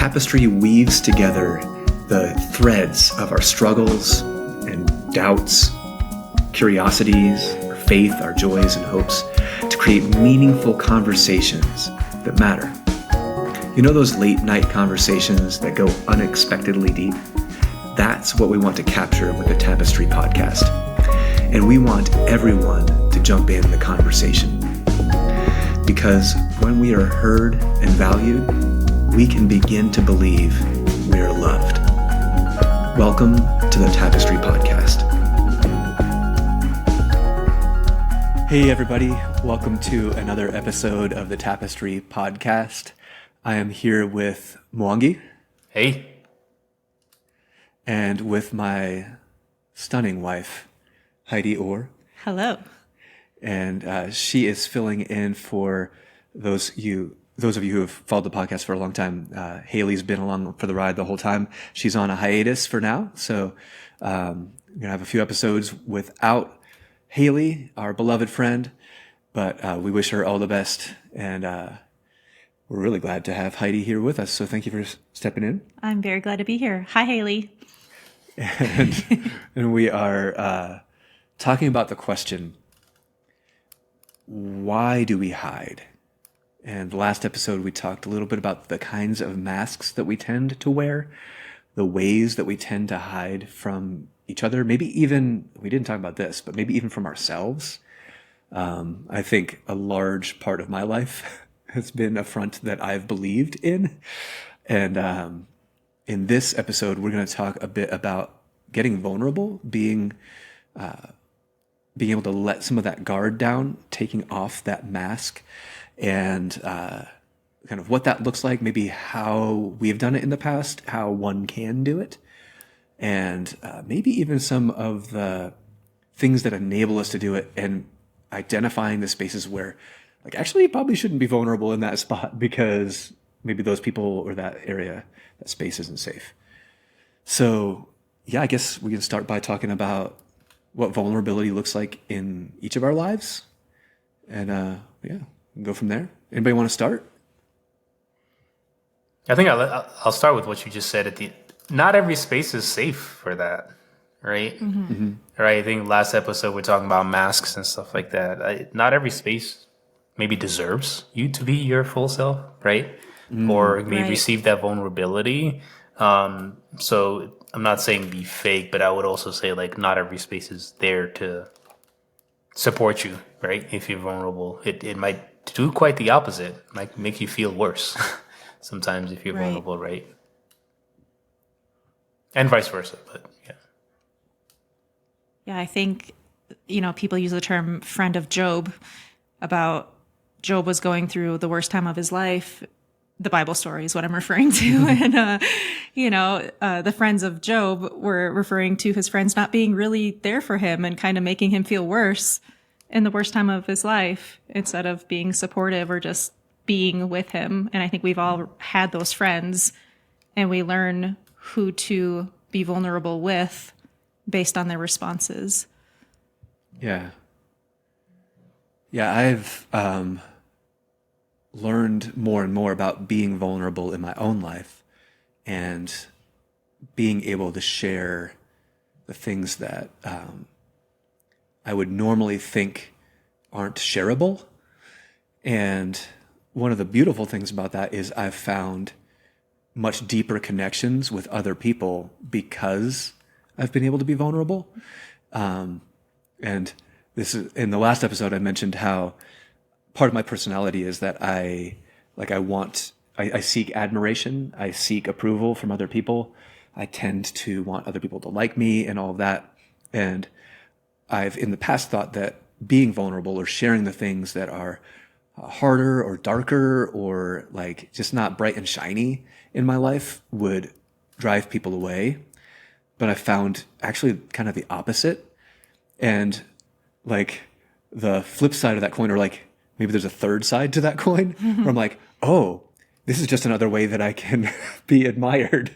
Tapestry weaves together the threads of our struggles and doubts, curiosities, our faith, our joys and hopes to create meaningful conversations that matter. You know those late night conversations that go unexpectedly deep? That's what we want to capture with the Tapestry podcast. And we want everyone to jump in the conversation. Because when we are heard and valued, we can begin to believe we are loved. Welcome to the Tapestry podcast. Hey everybody, welcome to another episode of the Tapestry podcast. I am here with Mwangi. Hey. And with my stunning wife, Heidi Orr. Hello. And she is filling in for those of you who have followed the podcast for a long time. Haley's been along for the ride the whole time. She's on a hiatus for now. So we're going to have a few episodes without Haley, our beloved friend. But we wish her all the best. And we're really glad to have Heidi here with us. So thank you for stepping in. I'm very glad to be here. Hi, Haley. And we are talking about the question, why do we hide? And last episode, we talked a little bit about the kinds of masks that we tend to wear, the ways that we tend to hide from each other. Maybe even, we didn't talk about this, but maybe even from ourselves. I think a large part of my life has been a front that I've believed in. And in this episode, we're going to talk a bit about getting vulnerable, being able to let some of that guard down, taking off that mask, and kind of what that looks like, maybe how we've done it in the past, how one can do it, and maybe even some of the things that enable us to do it, and identifying the spaces where, like, actually you probably shouldn't be vulnerable in that spot because maybe those people or that area, that space isn't safe. So yeah, I guess we can start by talking about what vulnerability looks like in each of our lives. And yeah, we can go from there. Anybody want to start? I think I'll start with what you just said not every space is safe for that, right? Mm-hmm. Right. I think last episode we're talking about masks and stuff like that. Not every space maybe deserves you to be your full self, right? Or maybe receive that vulnerability. So I'm not saying be fake, but I would also say, like, not every space is there to support you, right? If you're vulnerable, it might do quite the opposite. It might make you feel worse sometimes if you're vulnerable, right? And vice versa, but yeah. Yeah, I think, people use the term friend of Job about Job was going through the worst time of his life. The Bible story is what I'm referring to. And, the friends of Job were referring to his friends not being really there for him and kind of making him feel worse in the worst time of his life instead of being supportive or just being with him. And I think we've all had those friends, and we learn who to be vulnerable with based on their responses. Yeah. Yeah, I've learned more and more about being vulnerable in my own life and being able to share the things that I would normally think aren't shareable. And one of the beautiful things about that is I've found much deeper connections with other people because I've been able to be vulnerable. And this is, in the last episode, I mentioned how part of my personality is that I seek admiration. I seek approval from other people. I tend to want other people to like me and all of that. And I've in the past thought that being vulnerable or sharing the things that are harder or darker or like just not bright and shiny in my life would drive people away. But I found actually kind of the opposite. And like the flip side of that coin, or like maybe there's a third side to that coin, where I'm like, oh, this is just another way that I can be admired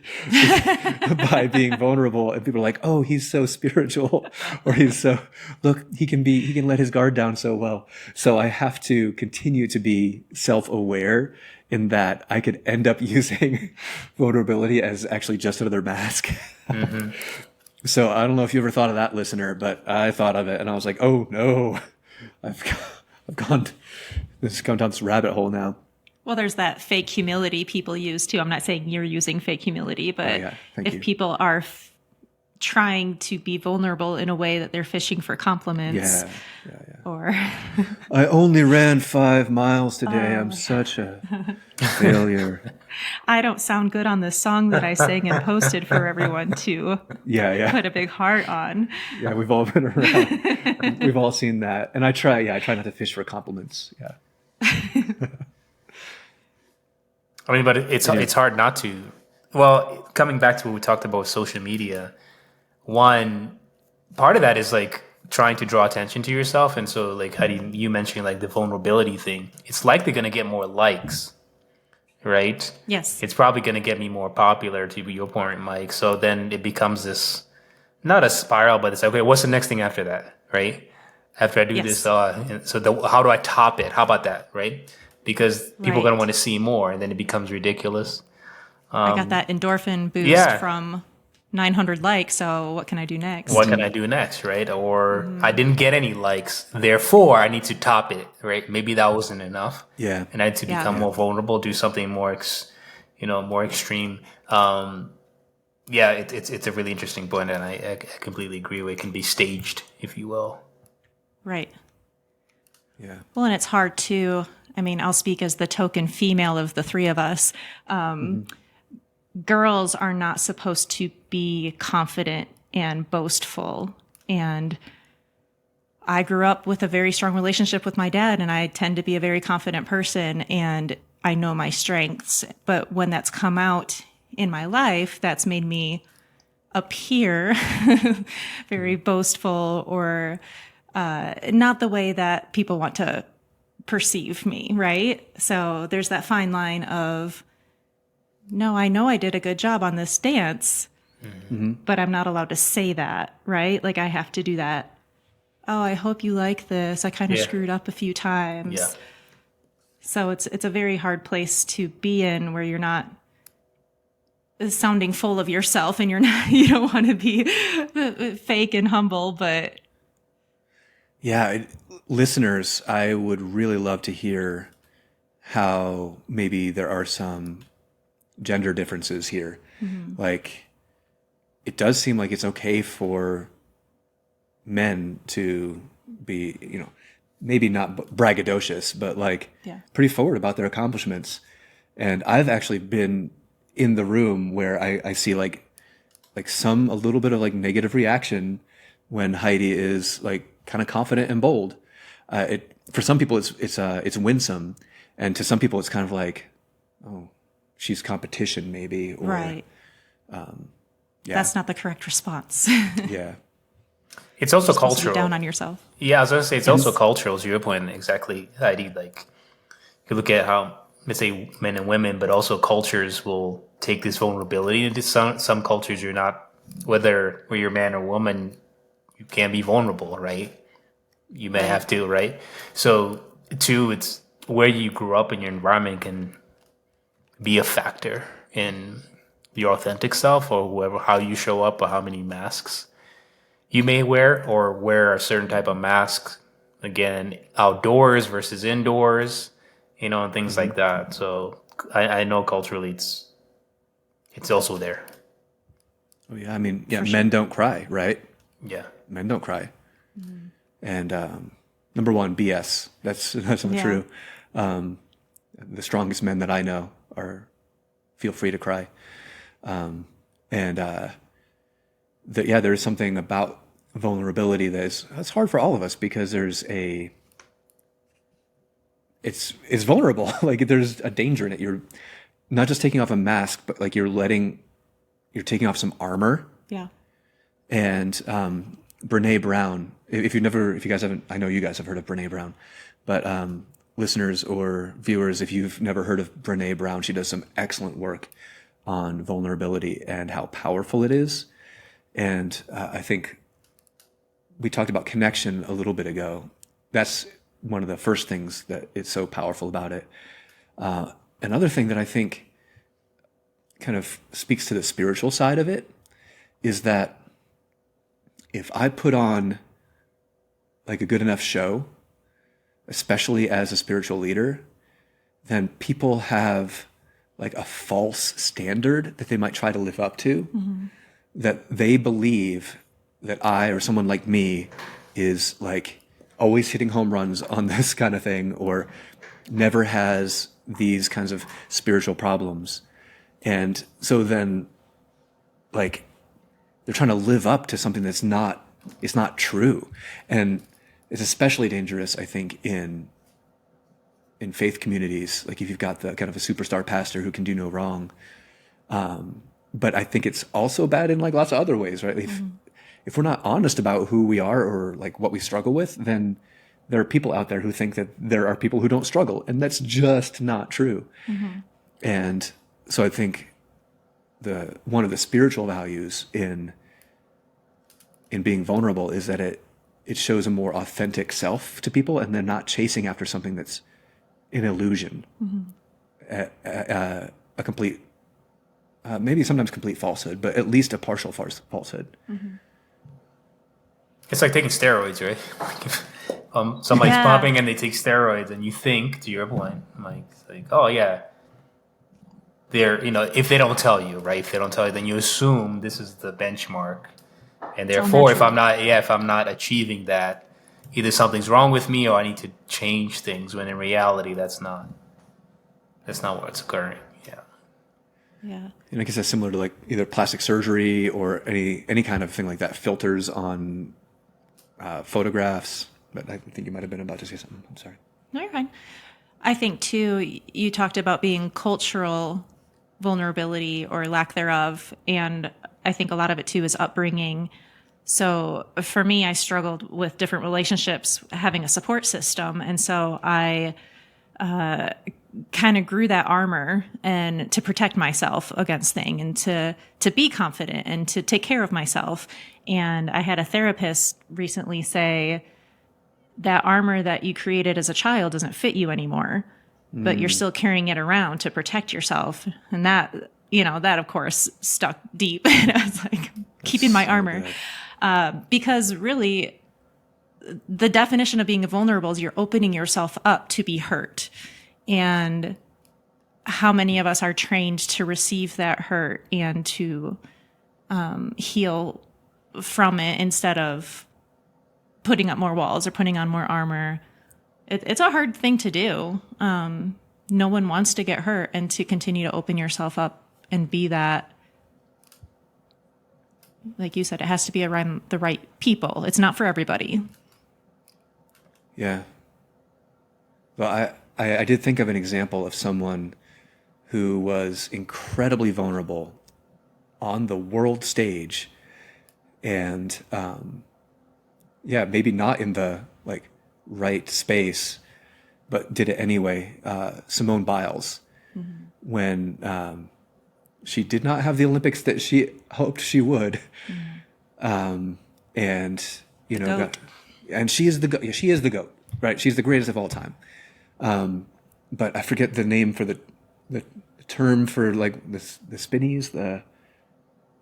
by being vulnerable. And people are like, oh, he's so spiritual, or look, he can let his guard down so well. So I have to continue to be self-aware in that I could end up using vulnerability as actually just another mask. Mm-hmm. So I don't know if you ever thought of that, listener, but I thought of it and I was like, oh no, I've gone down this rabbit hole now. Well, there's that fake humility people use too. I'm not saying you're using fake humility, but if people are trying to be vulnerable in a way that they're fishing for compliments, or I only ran 5 miles today. I'm such a failure. I don't sound good on this song that I sang and posted for everyone to put a big heart on. Yeah, we've all been around. We've all seen that. And I try not to fish for compliments. Yeah. I mean, but it's hard not to. Well, coming back to what we talked about with social media, one part of that is like trying to draw attention to yourself. And so like Heidi, you mentioned like the vulnerability thing. It's likely going to get more likes, right? Yes. It's probably going to get me more popular, to be your point, Mike. So then it becomes this, not a spiral, but it's like, okay, what's the next thing after that, right? After I do this, how do I top it? How about that, right? Because people are going to want to see more, and then it becomes ridiculous. I got that endorphin boost from 900 likes, so what can I do next? What can I do next, right? Or I didn't get any likes, therefore I need to top it, right? Maybe that wasn't enough. Yeah. And I had to become more vulnerable, do something more, more extreme. It's a really interesting point, and I completely agree with it. It can be staged, if you will. Right. Yeah. Well, and it's hard too. I mean, I'll speak as the token female of the three of us. Girls are not supposed to be confident and boastful. And I grew up with a very strong relationship with my dad, and I tend to be a very confident person, and I know my strengths. But when that's come out in my life, that's made me appear very boastful or not the way that people want to perceive me, right? So there's that fine line of, no, I know I did a good job on this dance, but I'm not allowed to say that, right? Like I have to do that. Oh, I hope you like this. I kind of screwed up a few times. Yeah. So it's a very hard place to be in where you're not sounding full of yourself and you don't want to be fake and humble, but listeners, I would really love to hear how maybe there are some gender differences here. Mm-hmm. Like, it does seem like it's okay for men to be, maybe not braggadocious, but pretty forward about their accomplishments. And I've actually been in the room where I see like a little bit of like negative reaction when Heidi is like kind of confident and bold. For some people it's winsome, and to some people it's kind of like, oh, she's competition maybe, or right. That's not the correct response. Yeah. It's also cultural. Down on yourself. Yeah, I was going to say it's also cultural. To your point, exactly, Heidi. Like, you look at how, let's say, men and women, but also cultures will take this vulnerability into some cultures. You're not, whether you're a man or woman, you can't be vulnerable, right? You may have to, right? So, two, it's where you grew up and your environment can be a factor in your authentic self, or how you show up, or how many masks you may wear, or wear a certain type of mask, again, outdoors versus indoors, and things like that. So I know culturally it's also there. Oh yeah, I mean, men don't cry, right? Yeah, men don't cry. Mm-hmm. And number one, BS. That's not true. The strongest men that I know feel free to cry. There is something about vulnerability that's hard for all of us, because it's vulnerable. Like, there's a danger in it. You're not just taking off a mask, but like you're taking off some armor. Yeah. And Brene Brown, if you guys haven't, I know you guys have heard of Brene Brown, but listeners or viewers, if you've never heard of Brené Brown, she does some excellent work on vulnerability and how powerful it is. And I think we talked about connection a little bit ago. That's one of the first things that is so powerful about it. Another thing that I think kind of speaks to the spiritual side of it is that if I put on like a good enough show, especially as a spiritual leader, then people have like a false standard that they might try to live up to, that they believe that I or someone like me is like always hitting home runs on this kind of thing, or never has these kinds of spiritual problems. And so then like they're trying to live up to something that's not, it's not true. And it's especially dangerous, I think, in faith communities. Like if you've got the kind of a superstar pastor who can do no wrong. But I think it's also bad in like lots of other ways, right? If we're not honest about who we are or like what we struggle with, then there are people out there who think that there are people who don't struggle, and that's just not true. And so I think one of the spiritual values in being vulnerable is that it shows a more authentic self to people, and they're not chasing after something that's an illusion, a complete, maybe sometimes complete falsehood, but at least a partial falsehood. It's like taking steroids, right? Like if, somebody's pumping and they take steroids, and you think, to your point, like, it's like, oh yeah, they're, if they don't tell you, right? If they don't tell you, then you assume this is the benchmark, and therefore, if I'm not achieving that, either something's wrong with me or I need to change things. When in reality, that's not what's occurring. Yeah. And I guess that's similar to like either plastic surgery or any kind of thing like that, filters on photographs. But I think you might have been about to say something. I'm sorry. No, you're fine. I think too, you talked about being cultural vulnerability or lack thereof. And I think a lot of it too is upbringing. So for me, I struggled with different relationships, having a support system. And so I kind of grew that armor and to protect myself against things, and to be confident and to take care of myself. And I had a therapist recently say that armor that you created as a child doesn't fit you anymore, but you're still carrying it around to protect yourself. And that, that of course stuck deep. And I was like, keeping my armor. Because really the definition of being vulnerable is you're opening yourself up to be hurt. And how many of us are trained to receive that hurt and to heal from it instead of putting up more walls or putting on more armor? It's a hard thing to do. No one wants to get hurt, and to continue to open yourself up and be that, like you said, it has to be around the right people. It's not for everybody. Yeah. Well, I did think of an example of someone who was incredibly vulnerable on the world stage, and maybe not in the like right space, but did it anyway. Simone Biles, when she did not have the Olympics that she hoped she would, and and she is the GOAT. Yeah, she is the GOAT, right? She's the greatest of all time. But I forget the name for the term for like the spinnies.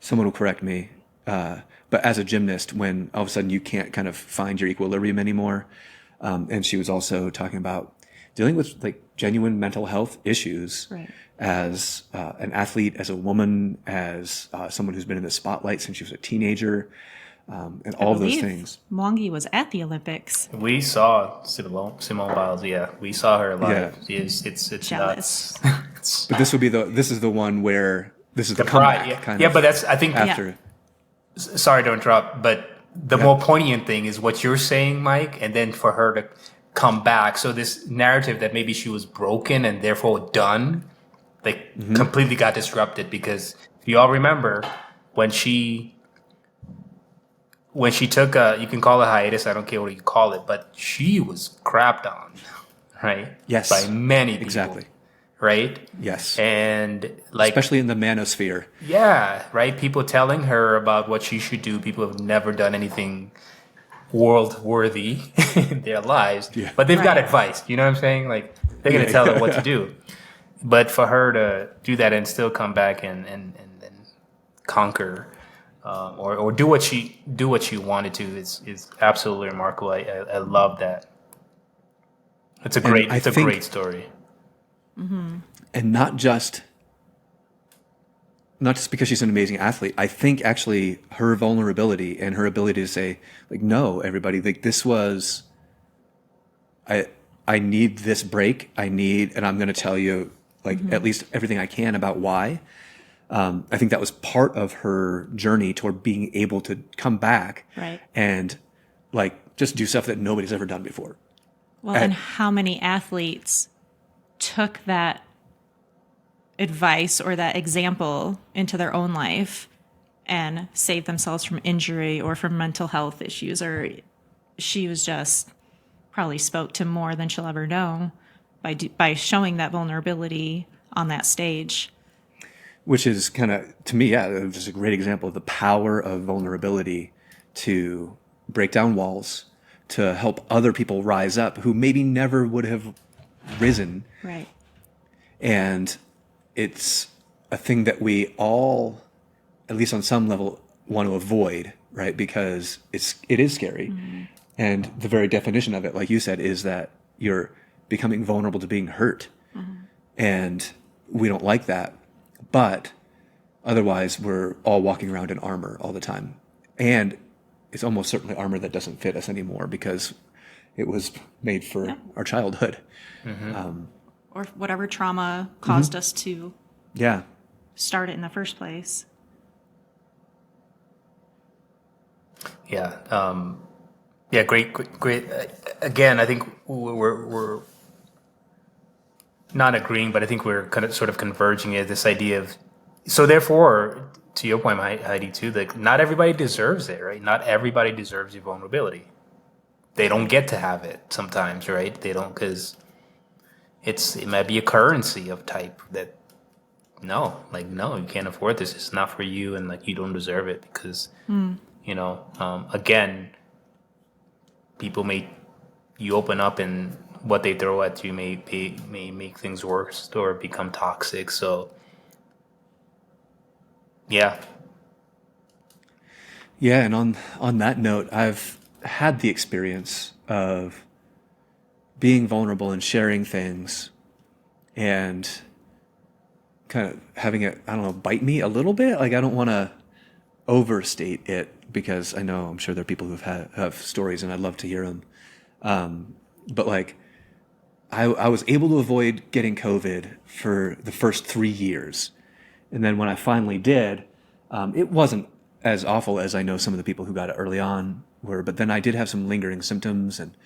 Someone will correct me. But as a gymnast, when all of a sudden you can't kind of find your equilibrium anymore, and she was also talking about dealing with like genuine mental health issues, right, as an athlete, as a woman, as someone who's been in the spotlight since she was a teenager. And all of those things. Mongi was at the Olympics. We saw Simone Biles. Yeah, we saw her live. Yeah. It's jealous. Nuts. But this is the one where this is the pride. comeback. Kind of, but that's, I think, after. Yeah. Sorry to interrupt, but the more poignant thing is what you're saying, Mike, and then for her to come back. So this narrative that maybe she was broken and therefore done, completely got disrupted, because if you all remember when she took you can call it hiatus, I don't care what you call it, but she was crapped on, right? Yes. By many people. Exactly. Right? Yes. And like, especially in the manosphere. yeah, right? People telling her about what she should do. People have never done anything world worthy in their lives, Yeah. but they've got Right. advice. You know what I'm saying? Like, they're going to tell her what to do. But for her to do that and still come back and conquer, or do what she wanted to is absolutely remarkable. I love that. It's a And great I think- great story. And not just because she's an amazing athlete. I think actually her vulnerability and her ability to say, like, no, everybody, like, this was, I need this break. And I'm going to tell you, like, at least everything I can about why. I think that was part of her journey toward being able to come back Right. and, like, just do stuff that nobody's ever done before. Well, and how many athletes took that advice or that example into their own life and saved themselves from injury or from mental health issues? Or she was just probably spoke to more than she'll ever know by showing that vulnerability on that stage. Which is kind of, to me, yeah, just a great example of the power of vulnerability to break down walls, to help other people rise up who maybe never would have risen. Right. And it's a thing that we all, at least on some level, want to avoid, right? Because it is scary. Mm-hmm. And the very definition of it, like you said, is that you're becoming vulnerable to being hurt. Mm-hmm. And we don't like that. But otherwise, we're all walking around in armor all the time. And it's almost certainly armor that doesn't fit us anymore because it was made for our childhood. Mm-hmm. Or whatever trauma caused us to start it in the first place. Yeah. Yeah, great. Again, I think we're not agreeing, but I think we're kind of sort of converging at this idea of, so therefore, to your point, Heidi, too, like, not everybody deserves it, right? Not everybody deserves your vulnerability. They don't get to have it sometimes, right? They don't, because it might be a currency of type that, no, you can't afford this. It's not for you, and like, you don't deserve it because, again, you open up and what they throw at you may make things worse or become toxic. So, yeah. Yeah, and on that note, I've had the experience of being vulnerable and sharing things and kind of having it, I don't know, bite me a little bit. Like, I don't want to overstate it because I'm sure there are people who have stories and I'd love to hear them. But like, I was able to avoid getting COVID for the first 3 years. And then when I finally did, it wasn't as awful as I know some of the people who got it early on were, but then I did have some lingering symptoms. And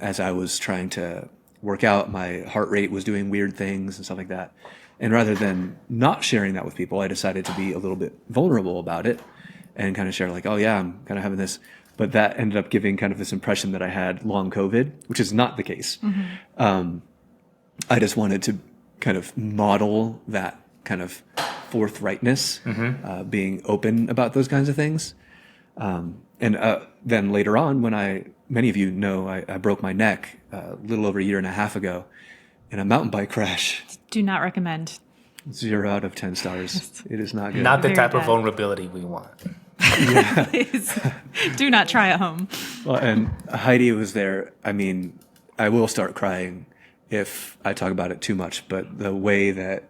as I was trying to work out, my heart rate was doing weird things and stuff like that. And rather than not sharing that with people, I decided to be a little bit vulnerable about it and kind of share like, oh yeah, I'm kind of having this. But that ended up giving kind of this impression that I had long COVID, which is not the case. Mm-hmm. I just wanted to kind of model that kind of forthrightness, being open about those kinds of things. And then later on, when many of you know, I broke my neck a little over a year and a half ago in a mountain bike crash. Do not recommend. 0 out of 10 stars. It is not good. Not the Very type of bad. vulnerability we want. Please do not try at home. Well, and Heidi was there. I mean, I will start crying if I talk about it too much, but the way that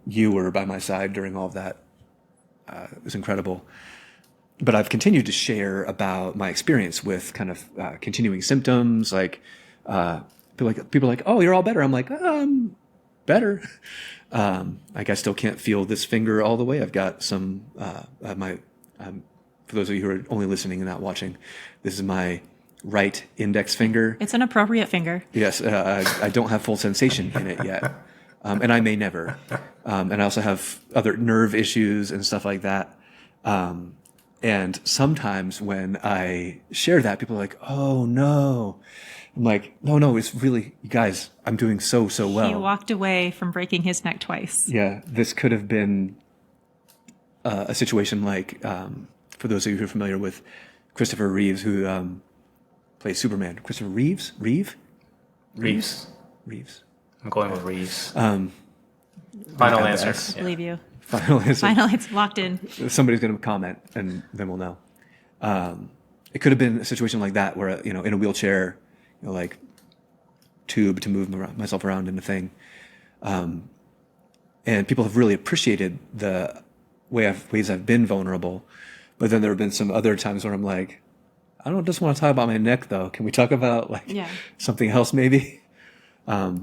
you were by my side during all of that was incredible. But I've continued to share about my experience with kind of continuing symptoms, like people are like, oh, you're all better. I'm like, I'm better. Like, I still can't feel this finger all the way. I've got some for those of you who are only listening and not watching, this is my right index finger. It's an appropriate finger. Yes, I don't have full sensation in it yet, and I may never. And I also have other nerve issues and stuff like that. And sometimes when I share that, people are like, oh no. I'm like, no, it's really, you guys, I'm doing so well. He walked away from breaking his neck twice. Yeah, this could have been a situation like, for those of you who are familiar with Christopher Reeves, who plays Superman. Christopher Reeves? Reeves. Reeves. I'm going with Reeves. Final answer. I believe you. Final answer. Final, it's locked in. Somebody's going to comment, and then we'll know. It could have been a situation like that where, in a wheelchair, like tube to move myself around in the thing. And people have really appreciated the ways I've been vulnerable. But then there have been some other times where I'm like, I don't just want to talk about my neck, though. Can we talk about something else, maybe? I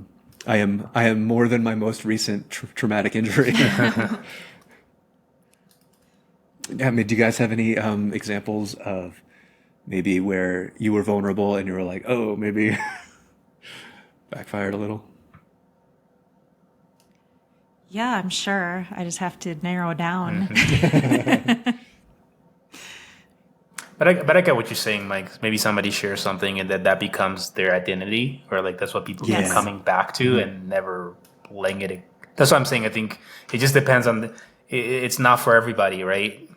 am more than my most recent traumatic injury. I mean, do you guys have any examples of maybe where you were vulnerable and you were like, oh, maybe backfired a little? Yeah, I'm sure. I just have to narrow down. But I get what you're saying, Mike. Maybe somebody shares something and that becomes their identity, or like that's what people keep coming back to and never letting it. That's what I'm saying. I think it just depends on it's not for everybody, right?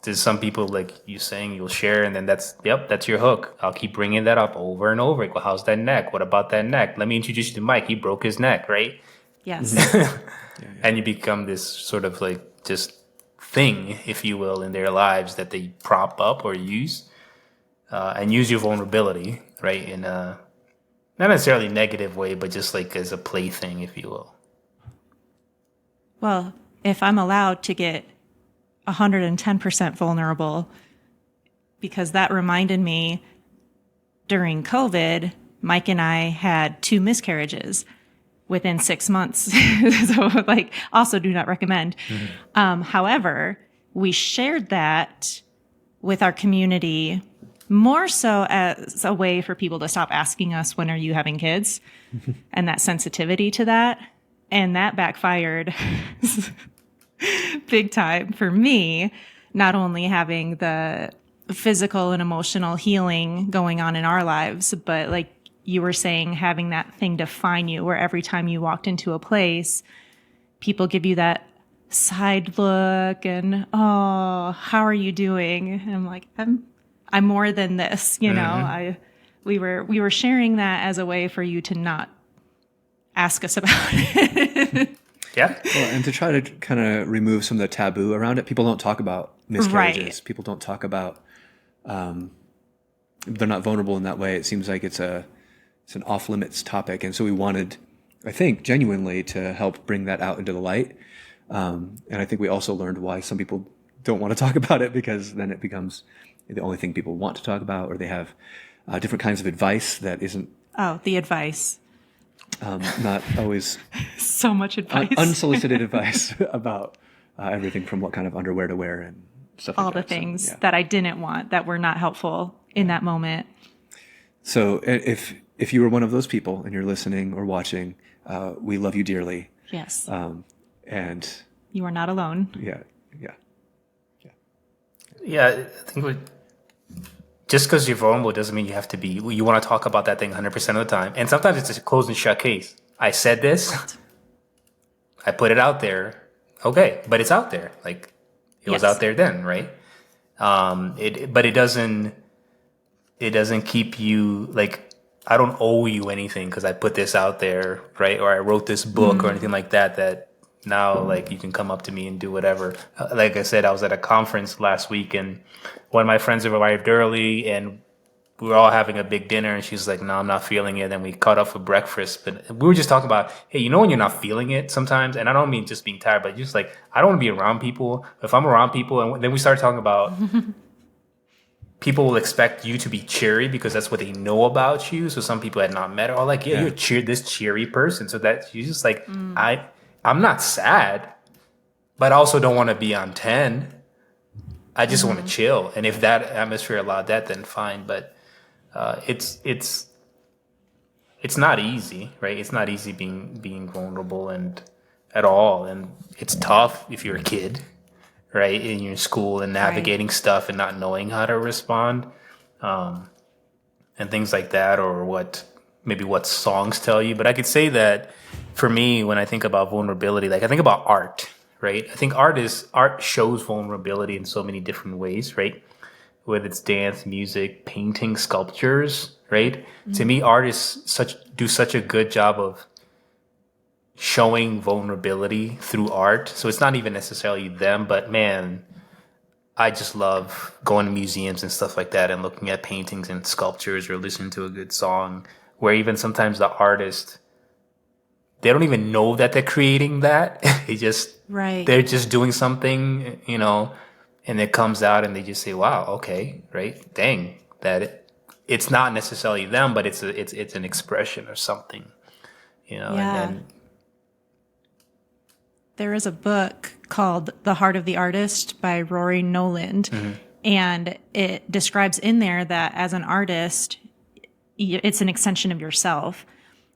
There's some people like you saying you'll share, and then that's your hook. I'll keep bringing that up over and over. Like, well, how's that neck? What about that neck? Let me introduce you to Mike. He broke his neck, right? Yes. And you become this sort of like just thing, if you will, in their lives that they prop up or use, and use your vulnerability, right? In a not necessarily negative way, but just like as a plaything, if you will. Well, if I'm allowed to get 110% vulnerable, because that reminded me during COVID, Mike and I had 2 miscarriages within 6 months. So like, also do not recommend. However, we shared that with our community more so as a way for people to stop asking us, when are you having kids? And that sensitivity to that. And that backfired big time for me, not only having the physical and emotional healing going on in our lives, but like you were saying, having that thing define you, where every time you walked into a place, people give you that side look and, oh, how are you doing? And I'm like, I'm more than this, know. We were sharing that as a way for you to not ask us about it. Yeah. Well, and to try to kind of remove some of the taboo around it. People don't talk about miscarriages. Right. People don't talk about, they're not vulnerable in that way. It seems like it's an off limits topic. And so we wanted, I think, genuinely to help bring that out into the light. And I think we also learned why some people don't want to talk about it, because then it becomes the only thing people want to talk about, or they have different kinds of advice that isn't. Oh, the advice. Not always So much advice. Unsolicited advice about everything from what kind of underwear to wear and stuff like all that. the things So, yeah. that I didn't want, that were not helpful in that moment. So if you were one of those people and you're listening or watching, we love you dearly. Yes. And You are not alone. yeah. Yeah, I think just because you're vulnerable doesn't mean you have to be. You want to talk about that thing 100% of the time, and sometimes it's a closed and shut case. I said this, I put it out there, okay, but it's out there. Like it was out there then, right? But it doesn't keep you like. I don't owe you anything because I put this out there, right? Or I wrote this book or anything like that. That now, like, you can come up to me and do whatever. Like I said, I was at a conference last week, and one of my friends arrived early, and we were all having a big dinner, and she's like, no, I'm not feeling it. Then we caught up for breakfast, but we were just talking about, hey, when you're not feeling it sometimes, and I don't mean just being tired, but just like, I don't want to be around people. If I'm around people, and then we started talking about people will expect you to be cheery because that's what they know about you. So some people had not met her, like, you're this cheery person. So that you just like, I'm not sad, but I also don't want to be on 10. I just want to chill. And if that atmosphere allowed that, then fine. But it's not easy, right? It's not easy being vulnerable and at all. And it's tough if you're a kid, right? In your school and navigating stuff and not knowing how to respond, and things like that, or what maybe what songs tell you, but I could say that for me, when I think about vulnerability, like I think about art, right? I think art shows vulnerability in so many different ways, right? Whether it's dance, music, painting, sculptures, right? To me, artists do such a good job of showing vulnerability through art. So it's not even necessarily them, but man, I just love going to museums and stuff like that and looking at paintings and sculptures or listening to a good song where even sometimes the artist, they don't even know that they're creating that. They're just doing something, and it comes out and they just say, wow, okay, right? Dang, it's not necessarily them, but it's an expression or something, Yeah. And then there is a book called The Heart of the Artist by Rory Noland. And it describes in there that as an artist, it's an extension of yourself.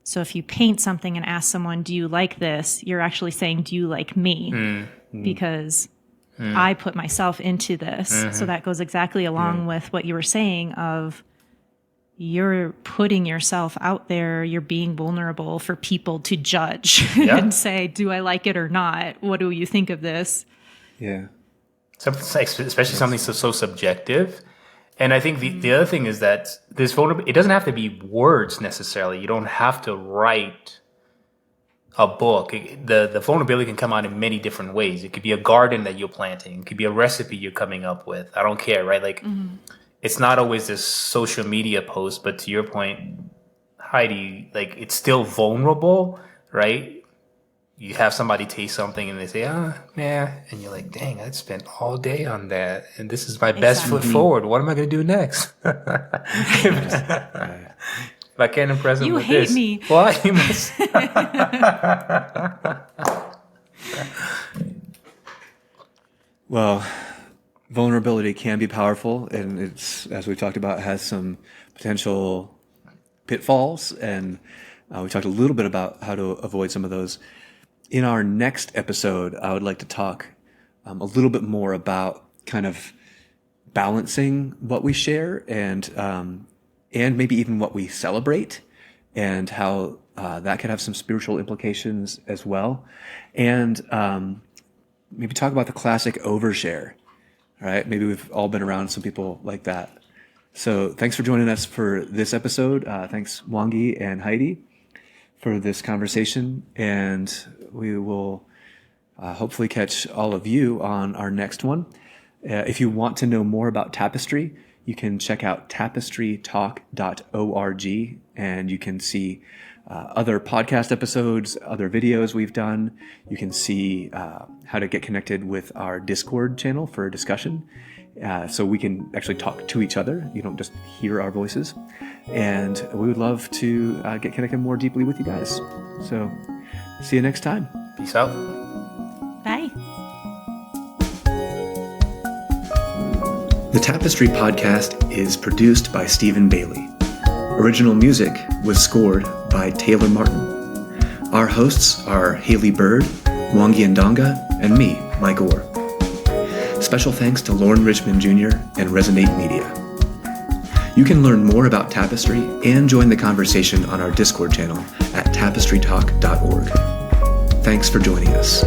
So if you paint something and ask someone, do you like this? You're actually saying, do you like me? Because I put myself into this. So that goes exactly along with what you were saying of you're putting yourself out there, you're being vulnerable for people to judge and say, do I like it or not? What do you think of this? Yeah. Especially something so subjective. And I think the other thing is that this vulnerability, it doesn't have to be words necessarily. You don't have to write a book. The vulnerability can come out in many different ways. It could be a garden that you're planting. It could be a recipe you're coming up with. I don't care, right? Like, it's not always this social media post, but to your point, Heidi, like, it's still vulnerable, right? You have somebody taste something and they say, yeah. And you're like, dang, I spent all day on that. And this is my best foot forward. What am I going to do next? If I can't impress them with this. You hate me. Why? You must. Well, vulnerability can be powerful, and it's, as we talked about, has some potential pitfalls, and we talked a little bit about how to avoid some of those. In our next episode, I would like to talk a little bit more about kind of balancing what we share and maybe even what we celebrate, and how that could have some spiritual implications as well, and maybe talk about the classic overshare. Right? Maybe we've all been around some people like that. So thanks for joining us for this episode. Thanks, Wangi and Heidi, for this conversation. And we will hopefully catch all of you on our next one. If you want to know more about Tapestry, you can check out tapestrytalk.org, and you can see other podcast episodes, other videos we've done. You can see how to get connected with our Discord channel for a discussion, so we can actually talk to each other. You don't just hear our voices. And we would love to get connected more deeply with you guys. So see you next time. Peace out. Bye. The Tapestry podcast is produced by Stephen Bailey. Original music was scored by Taylor Martin. Our hosts are Haley Bird, Wangi Ndonga, and me, Mike Orr. Special thanks to Lauren Richmond Jr. and Resonate Media. You can learn more about Tapestry and join the conversation on our Discord channel at tapestrytalk.org. Thanks for joining us.